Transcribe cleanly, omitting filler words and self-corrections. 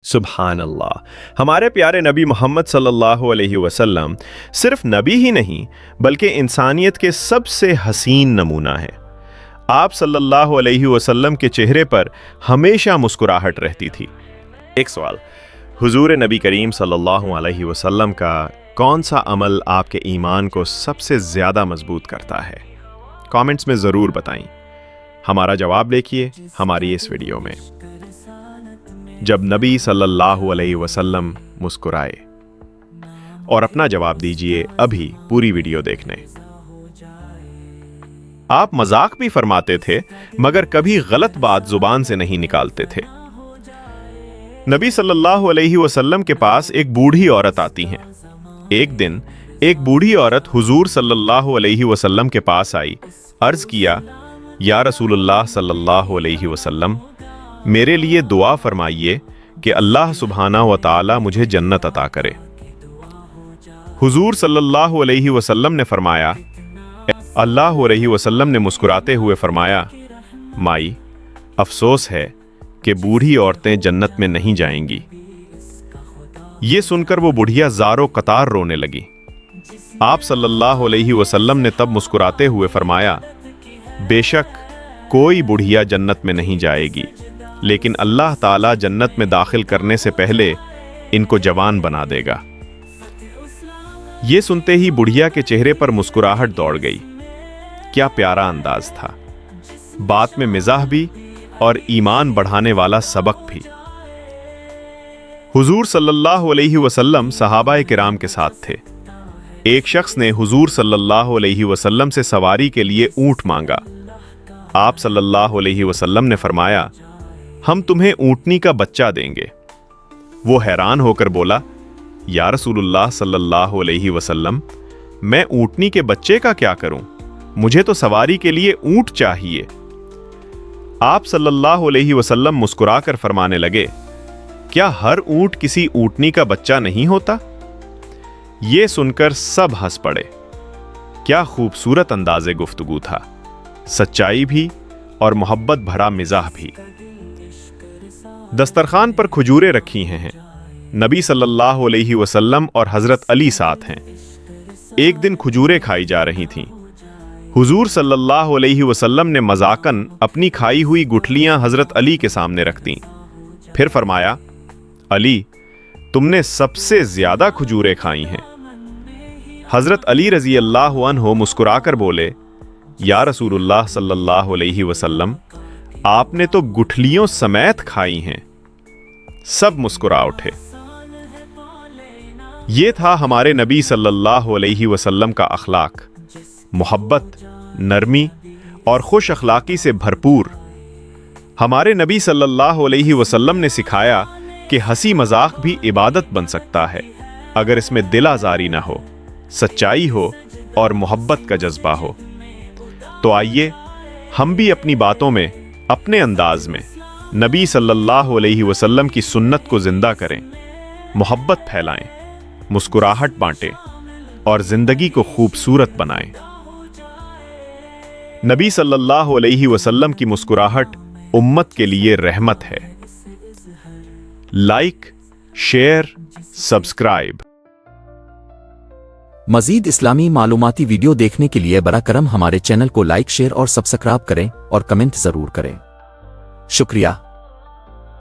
सुभान अल्लाह। हमारे प्यारे नबी मोहम्मद सल्लल्लाहु अलैहि वसल्लम सिर्फ नबी ही नहीं बल्कि इंसानियत के सबसे हसीन नमूना है। आप सल्लल्लाहु अलैहि वसल्लम के चेहरे पर हमेशा मुस्कुराहट रहती थी। एक सवाल, हुजूर नबी करीम सल्लल्लाहु अलैहि वसल्लम का कौन सा अमल आपके ईमान को सबसे ज़्यादा मजबूत करता है? कमेंट्स में ज़रूर बताएं। हमारा जवाब देखिए हमारी इस वीडियो में। जब नबी सल्लल्लाहु अलैहि वसल्लम मुस्कुराए, और अपना जवाब दीजिए अभी पूरी वीडियो देखने। आप मजाक भी फरमाते थे मगर कभी गलत बात जुबान से नहीं निकालते थे। नबी सल्लल्लाहु अलैहि वसल्लम के पास एक बूढ़ी औरत आती हैं। एक दिन एक बूढ़ी औरत हुजूर सल्लल्लाहु अलैहि वसल्लम के पास आई। अर्ज किया, या रसूलुल्लाह सल्लल्लाहु अलैहि वसल्लम, मेरे लिए दुआ फरमाइए कि अल्लाह सुब्हाना व तआला मुझे जन्नत अता करे। हुजूर सल्लल्लाहु अलैहि वसल्लम ने फरमाया, अल्लाह अलैहि वसल्लम ने मुस्कुराते हुए फरमाया, माई, अफसोस है कि बूढ़ी औरतें जन्नत में नहीं जाएंगी। ये सुनकर वो बुढ़िया ज़ारो कतार रोने लगी। आप सल्लल्लाहु अलैहि वसल्लम ने तब मुस्कुराते हुए फरमाया, बेशक कोई बुढ़िया जन्नत में नहीं जाएगी, लेकिन अल्लाह ताला जन्नत में दाखिल करने से पहले इनको जवान बना देगा। ये सुनते ही बुढ़िया के चेहरे पर मुस्कुराहट दौड़ गई। क्या प्यारा अंदाज था, बात में मिजाह भी और ईमान बढ़ाने वाला सबक भी। हुजूर सल्लल्लाहु अलैहि वसल्लम सहाबाए किराम के साथ थे। एक शख्स ने हुजूर सल्लल्लाहु अलैहि वसल्लम से सवारी के लिए ऊंट मांगा। आप सल्लल्लाहु अलैहि वसल्लम ने फरमाया, हम तुम्हें ऊंटनी का बच्चा देंगे। वो हैरान होकर बोला, या रसूलुल्लाह सल्लल्लाहु अलैहि वसल्लम, मैं ऊंटनी के बच्चे का क्या करूं? मुझे तो सवारी के लिए ऊंट चाहिए। आप सल्लल्लाहु अलैहि वसल्लम मुस्कुराकर फरमाने लगे, क्या हर ऊंट किसी ऊंटनी का बच्चा नहीं होता? ये सुनकर सब हंस पड़े। क्या खूबसूरत अंदाज़े गुफ्तगू था, सच्चाई भी और मोहब्बत भरा मिजाह भी। दस्तरखान पर खजूरें रखी हैं। नबी सल्लल्लाहु अलैहि वसल्लम और हजरत अली साथ हैं। एक दिन खजूरें खाई जा रही थीं। हुजूर सल्लल्लाहु अलैहि वसल्लम ने मजाकन अपनी खाई हुई गुठलियां हजरत अली के सामने रख दीं। फिर फरमाया, अली, तुमने सबसे ज्यादा खजूरें खाई हैं। हजरत अली रजी अल्लाह अन्हु मुस्कुराकर बोले, या रसूलुल्लाह सल्लल्लाहु अलैहि वसल्लम, आपने तो गुठलियों समेत खाई हैं। सब मुस्कुरा उठे। ये था हमारे नबी सल्लल्लाहु अलैहि वसल्लम का अखलाक, मोहब्बत, नरमी और खुश अखलाकी से भरपूर। हमारे नबी सल्लल्लाहु अलैहि वसल्लम ने सिखाया कि हंसी मजाक भी इबादत बन सकता है अगर इसमें दिल आज़ारी ना हो, सच्चाई हो और मोहब्बत का जज्बा हो। तो आइए हम भी अपनी बातों में, अपने अंदाज में नबी सल्लल्लाहु अलैहि वसल्लम की सुन्नत को जिंदा करें, मोहब्बत फैलाएं, मुस्कुराहट बांटें और जिंदगी को खूबसूरत बनाएं। नबी सल्लल्लाहु अलैहि वसल्लम की मुस्कुराहट उम्मत के लिए रहमत है। Like, share, subscribe. मजीद इस्लामी मालूमाती वीडियो देखने के लिए बरा करम हमारे चैनल को लाइक, शेयर और सब्सक्राइब करें और कमेंट जरूर करें। शुक्रिया।